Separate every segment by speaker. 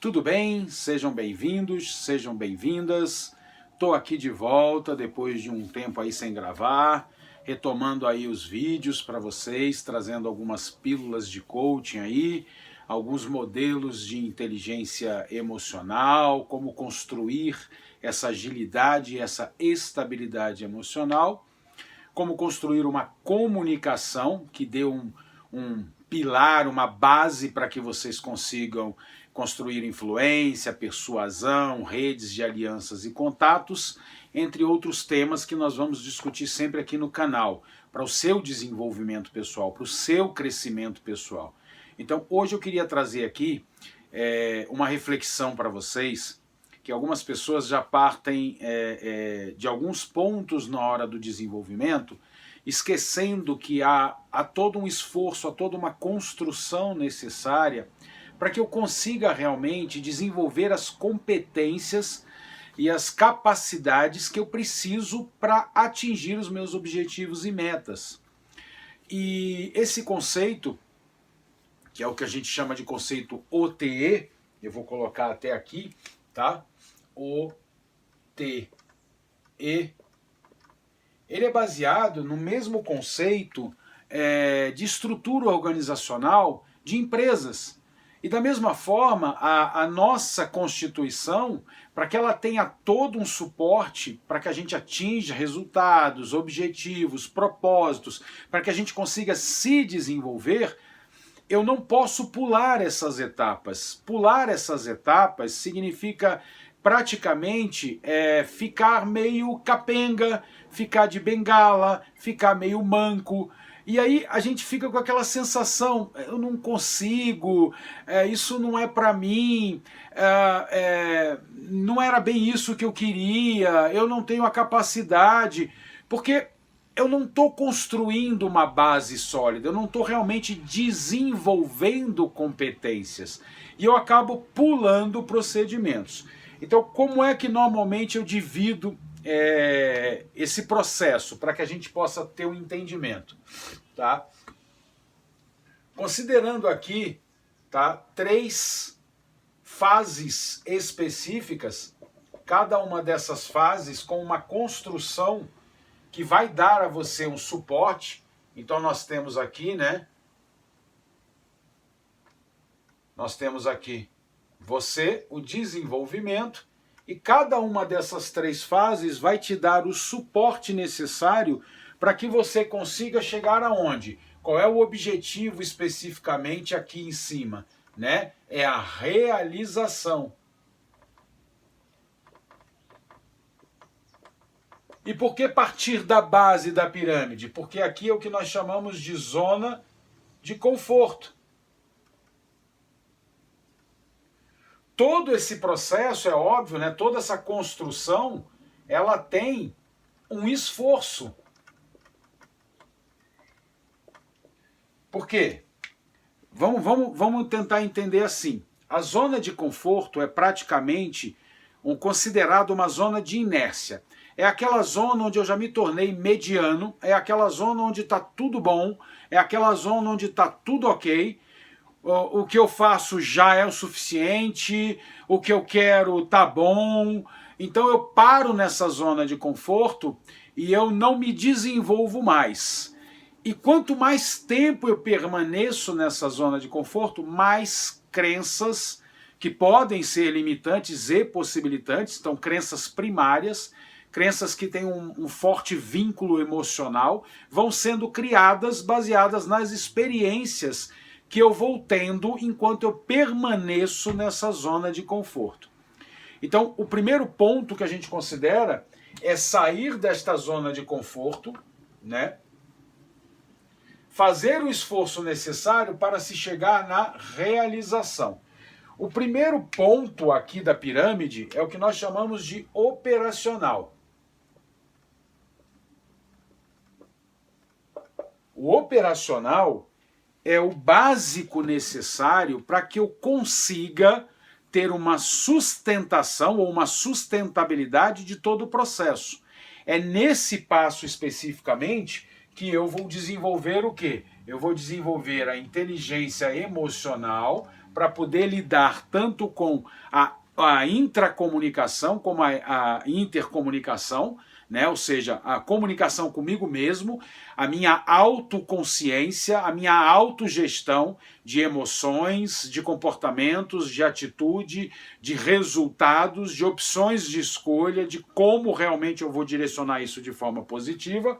Speaker 1: Tudo bem? Sejam bem-vindos, sejam bem-vindas. Estou aqui de volta depois de um tempo aí sem gravar, retomando aí os vídeos para vocês, trazendo algumas pílulas de coaching aí, alguns modelos de inteligência emocional, como construir essa agilidade e essa estabilidade emocional, como construir uma comunicação que dê um pilar, uma base para que vocês consigam construir influência, persuasão, redes de alianças e contatos, entre outros temas que nós vamos discutir sempre aqui no canal, para o seu desenvolvimento pessoal, para o seu crescimento pessoal. Então hoje eu queria trazer aqui uma reflexão para vocês, que algumas pessoas já partem de alguns pontos na hora do desenvolvimento, esquecendo que há todo um esforço, há toda uma construção necessária para que eu consiga realmente desenvolver as competências e as capacidades que eu preciso para atingir os meus objetivos e metas. E esse conceito, que é o que a gente chama de conceito OTE, eu vou colocar até aqui, tá? OTE. Ele é baseado no mesmo conceito de estrutura organizacional de empresas. E da mesma forma, a nossa Constituição, para que ela tenha todo um suporte, para que a gente atinja resultados, objetivos, propósitos, para que a gente consiga se desenvolver, eu não posso pular essas etapas. Pular essas etapas significa praticamente ficar meio capenga, ficar de bengala, ficar meio manco. E aí a gente fica com aquela sensação, eu não consigo, isso não é para mim, não era bem isso que eu queria, eu não tenho a capacidade, porque eu não estou construindo uma base sólida, eu não estou realmente desenvolvendo competências, e eu acabo pulando procedimentos. Então, como é que normalmente eu divido esse processo, para que a gente possa ter um entendimento, tá? Considerando aqui, tá, 3 fases específicas, cada uma dessas fases com uma construção que vai dar a você um suporte. Então nós temos aqui, né? Nós temos aqui você, o desenvolvimento, e cada uma dessas 3 fases vai te dar o suporte necessário para que você consiga chegar aonde? Qual é o objetivo especificamente aqui em cima? Né? É a realização. E por que partir da base da pirâmide? Porque aqui é o que nós chamamos de zona de conforto. Todo esse processo, é óbvio, né? Toda essa construção, ela tem um esforço. Por quê? Vamos tentar entender assim. A zona de conforto é praticamente considerada uma zona de inércia. É aquela zona onde eu já me tornei mediano, é aquela zona onde está tudo bom, é aquela zona onde está tudo ok, o que eu faço já é o suficiente, o que eu quero tá bom, então eu paro nessa zona de conforto e eu não me desenvolvo mais. E quanto mais tempo eu permaneço nessa zona de conforto, mais crenças que podem ser limitantes e possibilitantes, então crenças primárias, crenças que têm um forte vínculo emocional, vão sendo criadas baseadas nas experiências que eu vou tendo enquanto eu permaneço nessa zona de conforto. Então, o primeiro ponto que a gente considera é sair desta zona de conforto, né? Fazer o esforço necessário para se chegar na realização. O primeiro ponto aqui da pirâmide é o que nós chamamos de operacional. O operacional é o básico necessário para que eu consiga ter uma sustentação ou uma sustentabilidade de todo o processo. É nesse passo especificamente que eu vou desenvolver o quê? Eu vou desenvolver a inteligência emocional para poder lidar tanto com a intracomunicação como a intercomunicação, né? Ou seja, a comunicação comigo mesmo, a minha autoconsciência, a minha autogestão de emoções, de comportamentos, de atitude, de resultados, de opções de escolha, de como realmente eu vou direcionar isso de forma positiva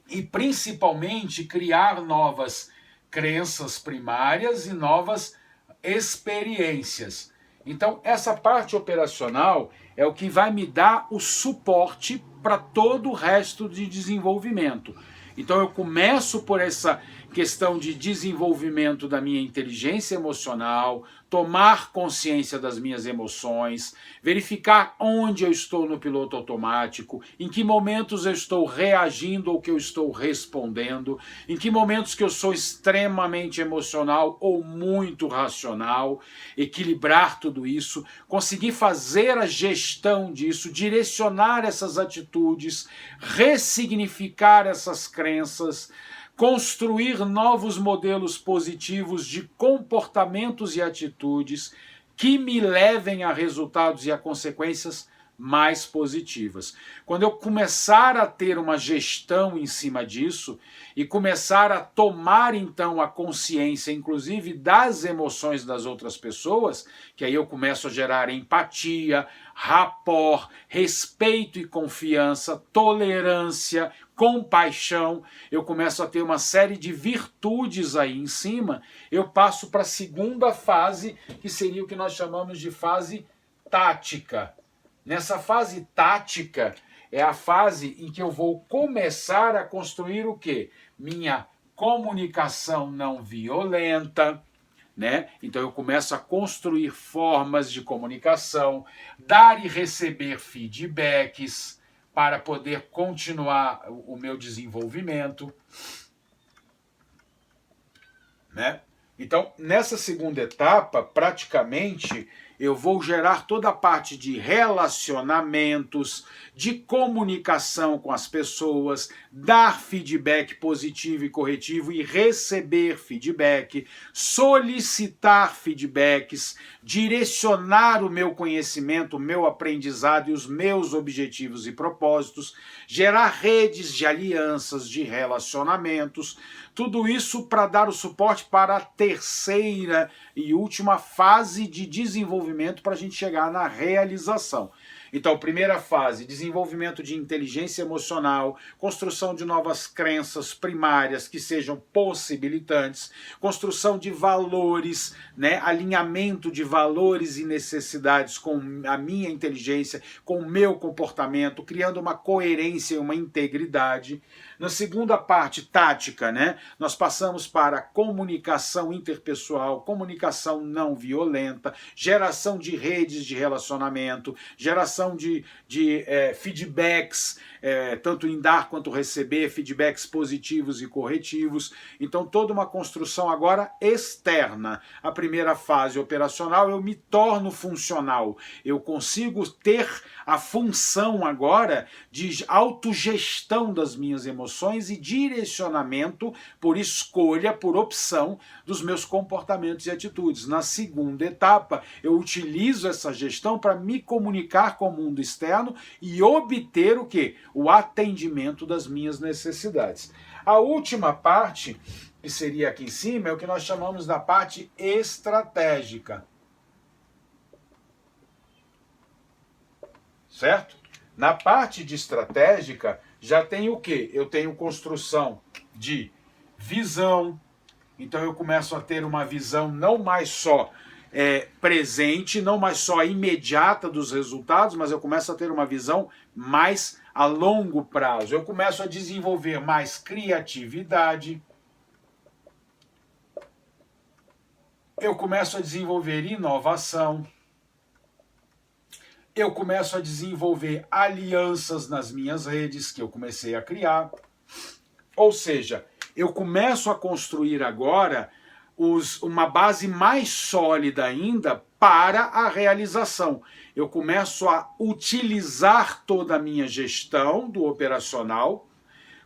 Speaker 1: e principalmente criar novas crenças primárias e novas experiências. Então, essa parte operacional é o que vai me dar o suporte para todo o resto de desenvolvimento. Então, eu começo por essa questão de desenvolvimento da minha inteligência emocional, tomar consciência das minhas emoções, verificar onde eu estou no piloto automático, em que momentos eu estou reagindo ou que eu estou respondendo, em que momentos que eu sou extremamente emocional ou muito racional, equilibrar tudo isso, conseguir fazer a gestão disso, direcionar essas atitudes, ressignificar essas crenças, construir novos modelos positivos de comportamentos e atitudes que me levem a resultados e a consequências mais positivas. Quando eu começar a ter uma gestão em cima disso e começar a tomar então a consciência, inclusive das emoções das outras pessoas, que aí eu começo a gerar empatia, rapport, respeito e confiança, tolerância, compaixão, eu começo a ter uma série de virtudes aí em cima, eu passo para a segunda fase, que seria o que nós chamamos de fase tática. Nessa fase tática é a fase em que eu vou começar a construir o quê? Minha comunicação não violenta, né? Então eu começo a construir formas de comunicação, dar e receber feedbacks para poder continuar o meu desenvolvimento, né? Então, nessa segunda etapa, praticamente, eu vou gerar toda a parte de relacionamentos, de comunicação com as pessoas, dar feedback positivo e corretivo e receber feedback, solicitar feedbacks, direcionar o meu conhecimento, o meu aprendizado e os meus objetivos e propósitos, gerar redes de alianças, de relacionamentos, tudo isso para dar o suporte para a terceira e última fase de desenvolvimento para a gente chegar na realização. Então, primeira fase, desenvolvimento de inteligência emocional, construção de novas crenças primárias que sejam possibilitantes, construção de valores, né, alinhamento de valores e necessidades com a minha inteligência, com o meu comportamento, criando uma coerência e uma integridade. Na segunda parte, tática, né, nós passamos para comunicação interpessoal, comunicação não violenta, geração de redes de relacionamento, geração de feedbacks, tanto em dar quanto receber, feedbacks positivos e corretivos. Então, toda uma construção agora externa. A primeira fase operacional, eu me torno funcional. Eu consigo ter a função agora de autogestão das minhas emoções e direcionamento por escolha, por opção dos meus comportamentos e atitudes. Na segunda etapa, eu utilizo essa gestão para me comunicar com o mundo externo e obter o quê? O atendimento das minhas necessidades. A última parte, que seria aqui em cima, é o que nós chamamos da parte estratégica. Certo? Na parte de estratégica, já tem o quê? Eu tenho construção de visão, então eu começo a ter uma visão não mais só presente, não mais só imediata dos resultados, mas eu começo a ter uma visão mais a longo prazo. Eu começo a desenvolver mais criatividade, eu começo a desenvolver inovação, eu começo a desenvolver alianças nas minhas redes que eu comecei a criar. Ou seja, eu começo a construir agora uma base mais sólida ainda para a realização. Eu começo a utilizar toda a minha gestão do operacional,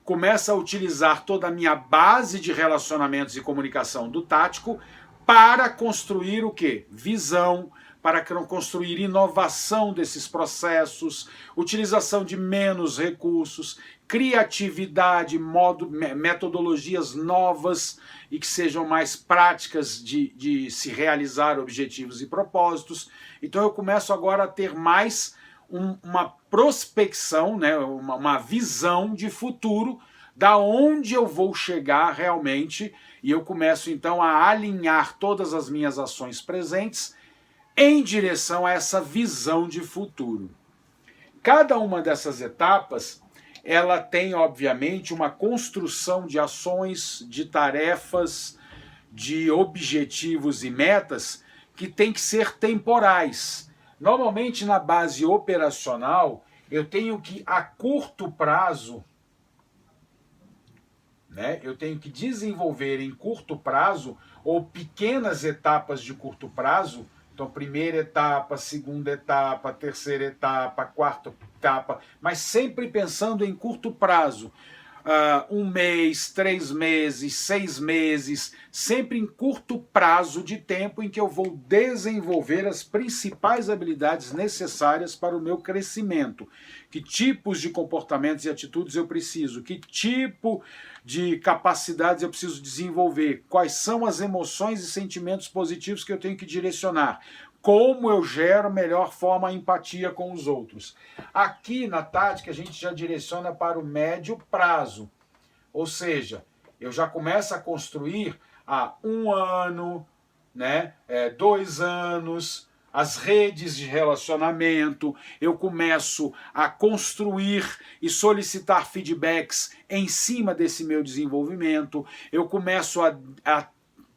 Speaker 1: começo a utilizar toda a minha base de relacionamentos e comunicação do tático para construir o quê? Visão, para construir inovação desses processos, utilização de menos recursos, criatividade, metodologias novas e que sejam mais práticas de se realizar objetivos e propósitos. Então eu começo agora a ter mais uma prospecção, né, uma visão de futuro da onde eu vou chegar realmente, e eu começo então a alinhar todas as minhas ações presentes em direção a essa visão de futuro. Cada uma dessas etapas, ela tem obviamente uma construção de ações, de tarefas, de objetivos e metas que tem que ser temporais. Normalmente na base operacional, eu tenho que a curto prazo, né, eu tenho que desenvolver em curto prazo ou pequenas etapas de curto prazo. Então, primeira etapa, segunda etapa, terceira etapa, quarta etapa, mas sempre pensando em curto prazo. 1 mês, 3 meses, 6 meses, sempre em curto prazo de tempo em que eu vou desenvolver as principais habilidades necessárias para o meu crescimento. Que tipos de comportamentos e atitudes eu preciso? Que tipo de capacidades eu preciso desenvolver? Quais são as emoções e sentimentos positivos que eu tenho que direcionar? Como eu gero melhor forma a empatia com os outros. Aqui na tática a gente já direciona para o médio prazo, ou seja, eu já começo a construir há 1 ano, né, 2 anos, as redes de relacionamento, eu começo a construir e solicitar feedbacks em cima desse meu desenvolvimento, eu começo a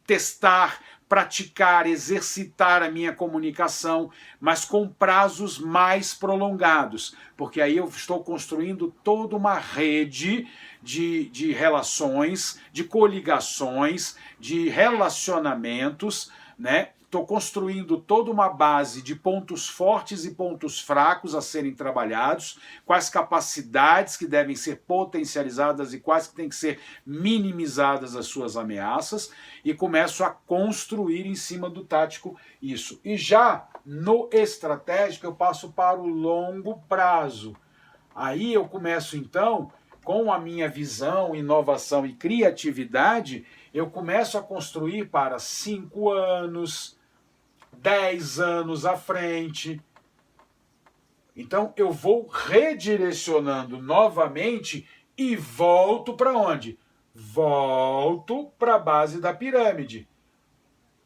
Speaker 1: testar, praticar, exercitar a minha comunicação, mas com prazos mais prolongados, porque aí eu estou construindo toda uma rede de relações, de coligações, de relacionamentos, né? Estou construindo toda uma base de pontos fortes e pontos fracos a serem trabalhados, quais capacidades que devem ser potencializadas e quais que têm que ser minimizadas as suas ameaças, e começo a construir em cima do tático isso. E já no estratégico eu passo para o longo prazo. Aí eu começo então, com a minha visão, inovação e criatividade, eu começo a construir para 5 anos, 10 anos à frente. Então eu vou redirecionando novamente e volto para onde? Volto para a base da pirâmide.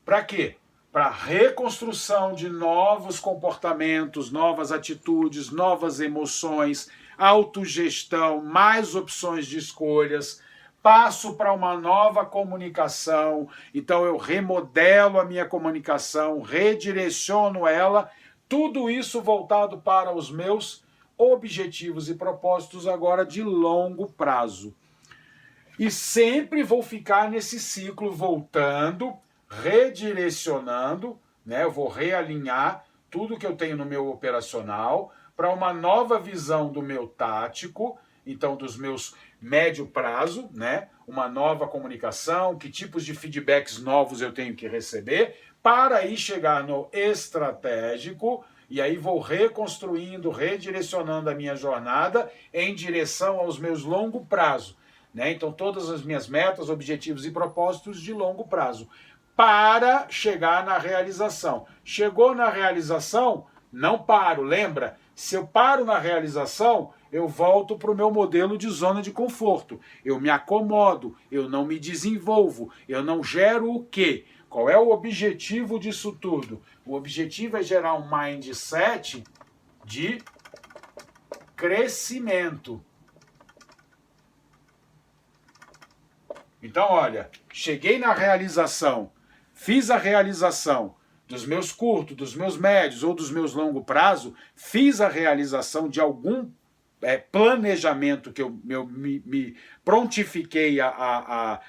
Speaker 1: Para quê? Para a reconstrução de novos comportamentos, novas atitudes, novas emoções, autogestão, mais opções de escolhas. Passo para uma nova comunicação, então eu remodelo a minha comunicação, redireciono ela, tudo isso voltado para os meus objetivos e propósitos agora de longo prazo. E sempre vou ficar nesse ciclo voltando, redirecionando, né? Eu vou realinhar tudo que eu tenho no meu operacional para uma nova visão do meu tático, então dos meus médio prazo, né? Uma nova comunicação, que tipos de feedbacks novos eu tenho que receber, para aí chegar no estratégico, e aí vou reconstruindo, redirecionando a minha jornada em direção aos meus longo prazo, né? Então todas as minhas metas, objetivos e propósitos de longo prazo, para chegar na realização. Chegou na realização, não paro, lembra? Se eu paro na realização, eu volto para o meu modelo de zona de conforto. Eu me acomodo, eu não me desenvolvo, eu não gero o quê? Qual é o objetivo disso tudo? O objetivo é gerar um mindset de crescimento. Então, olha, cheguei na realização, fiz a realização dos meus curtos, dos meus médios ou dos meus longo prazo, fiz a realização de algum planejamento que eu me prontifiquei a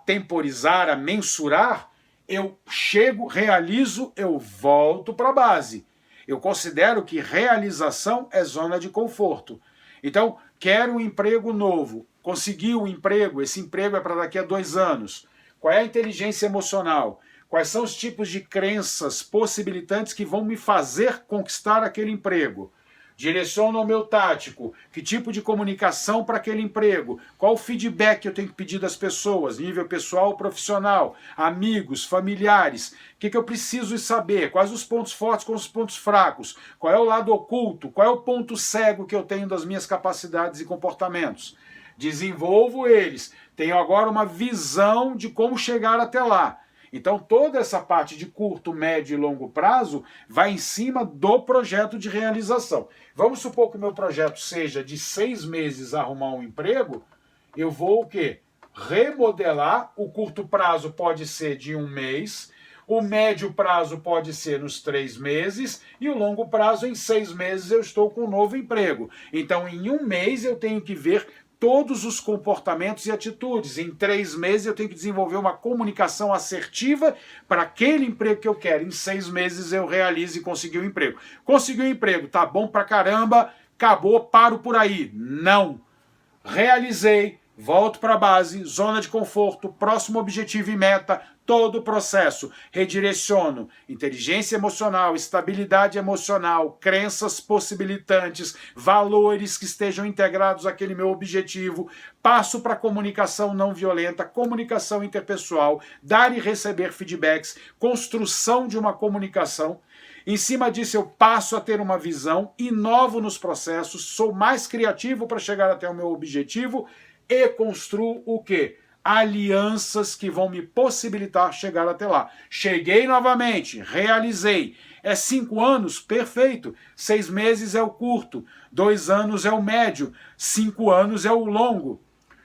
Speaker 1: temporizar, a mensurar, eu chego, realizo, eu volto para a base. Eu considero que realização é zona de conforto. Então, quero um emprego novo, consegui um emprego, esse emprego é para daqui a 2 anos. Qual é a inteligência emocional? Quais são os tipos de crenças possibilitantes que vão me fazer conquistar aquele emprego? Direciono ao meu tático, que tipo de comunicação para aquele emprego, qual o feedback que eu tenho que pedir das pessoas, nível pessoal ou profissional, amigos, familiares, o que eu preciso saber, quais os pontos fortes com os pontos fracos, qual é o lado oculto, qual é o ponto cego que eu tenho das minhas capacidades e comportamentos. Desenvolvo eles, tenho agora uma visão de como chegar até lá. Então toda essa parte de curto, médio e longo prazo vai em cima do projeto de realização. Vamos supor que o meu projeto seja de 6 meses arrumar um emprego, eu vou o quê? Remodelar, o curto prazo pode ser de 1 mês, o médio prazo pode ser nos 3 meses e o longo prazo em 6 meses eu estou com um novo emprego. Então em 1 mês eu tenho que ver todos os comportamentos e atitudes. Em 3 meses eu tenho que desenvolver uma comunicação assertiva para aquele emprego que eu quero. Em 6 meses eu realizo e consegui um emprego. Consegui um emprego, tá bom pra caramba, acabou, paro por aí. Não. Realizei, volto para a base, zona de conforto, próximo objetivo e meta, todo o processo. Redireciono inteligência emocional, estabilidade emocional, crenças possibilitantes, valores que estejam integrados àquele meu objetivo. Passo para comunicação não violenta, comunicação interpessoal, dar e receber feedbacks, construção de uma comunicação. Em cima disso eu passo a ter uma visão, inovo nos processos, sou mais criativo para chegar até o meu objetivo e construo o quê? Alianças que vão me possibilitar chegar até lá. Cheguei novamente, realizei. É 5 anos? Perfeito. 6 meses é o curto, 2 anos é o médio, 5 anos é o longo.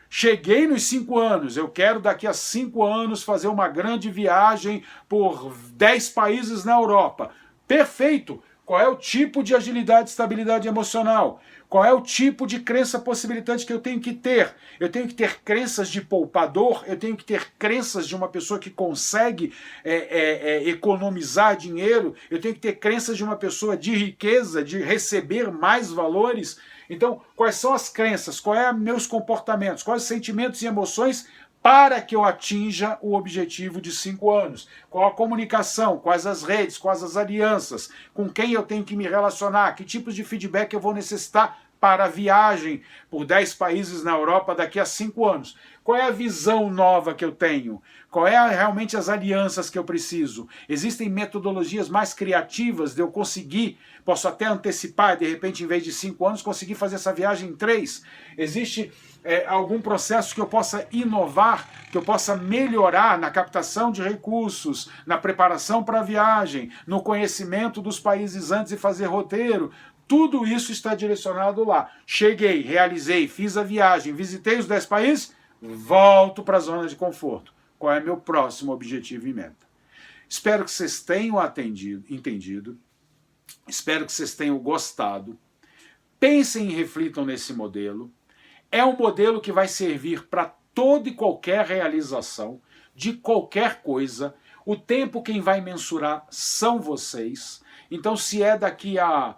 Speaker 1: Cheguei nos 5 anos, eu quero daqui a 5 anos fazer uma grande viagem por 10 países na Europa. Perfeito! Qual é o tipo de agilidade e estabilidade emocional? Qual é o tipo de crença possibilitante que eu tenho que ter? Eu tenho que ter crenças de poupador, eu tenho que ter crenças de uma pessoa que consegue economizar dinheiro, eu tenho que ter crenças de uma pessoa de riqueza, de receber mais valores. Então, quais são as crenças? Quais são meus comportamentos? Quais os sentimentos e emoções para que eu atinja o objetivo de 5 anos? Qual a comunicação? Quais as redes? Quais as alianças? Com quem eu tenho que me relacionar? Que tipos de feedback eu vou necessitar para a viagem por 10 países na Europa daqui a 5 anos? Qual é a visão nova que eu tenho? Qual é realmente as alianças que eu preciso? Existem metodologias mais criativas de eu conseguir, posso até antecipar, de repente, em vez de 5 anos, conseguir fazer essa viagem em 3? Existe algum processo que eu possa inovar, que eu possa melhorar na captação de recursos, na preparação para a viagem, no conhecimento dos países antes de fazer roteiro? Tudo isso está direcionado lá. Cheguei, realizei, fiz a viagem, visitei os 10 países, volto para a zona de conforto. Qual é meu próximo objetivo e meta? Espero que vocês tenham entendido. Espero que vocês tenham gostado. Pensem e reflitam nesse modelo. É um modelo que vai servir para toda e qualquer realização, de qualquer coisa. O tempo quem vai mensurar são vocês. Então, se é daqui a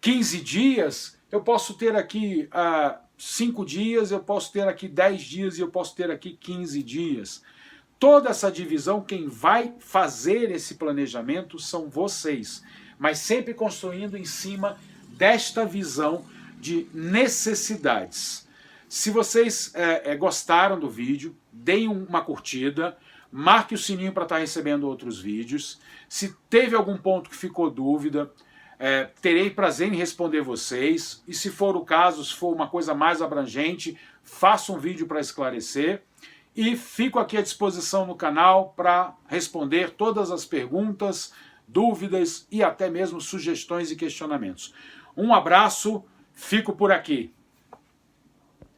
Speaker 1: 15 dias, eu posso ter aqui 5 dias, eu posso ter aqui 10 dias e eu posso ter aqui 15 dias. Toda essa divisão, quem vai fazer esse planejamento são vocês, mas sempre construindo em cima desta visão de necessidades. Se vocês gostaram do vídeo, deem uma curtida, marque o sininho para estar recebendo outros vídeos. Se teve algum ponto que ficou dúvida, terei prazer em responder vocês, e se for o caso, se for uma coisa mais abrangente, faça um vídeo para esclarecer, e fico aqui à disposição no canal para responder todas as perguntas, dúvidas e até mesmo sugestões e questionamentos. Um abraço, fico por aqui.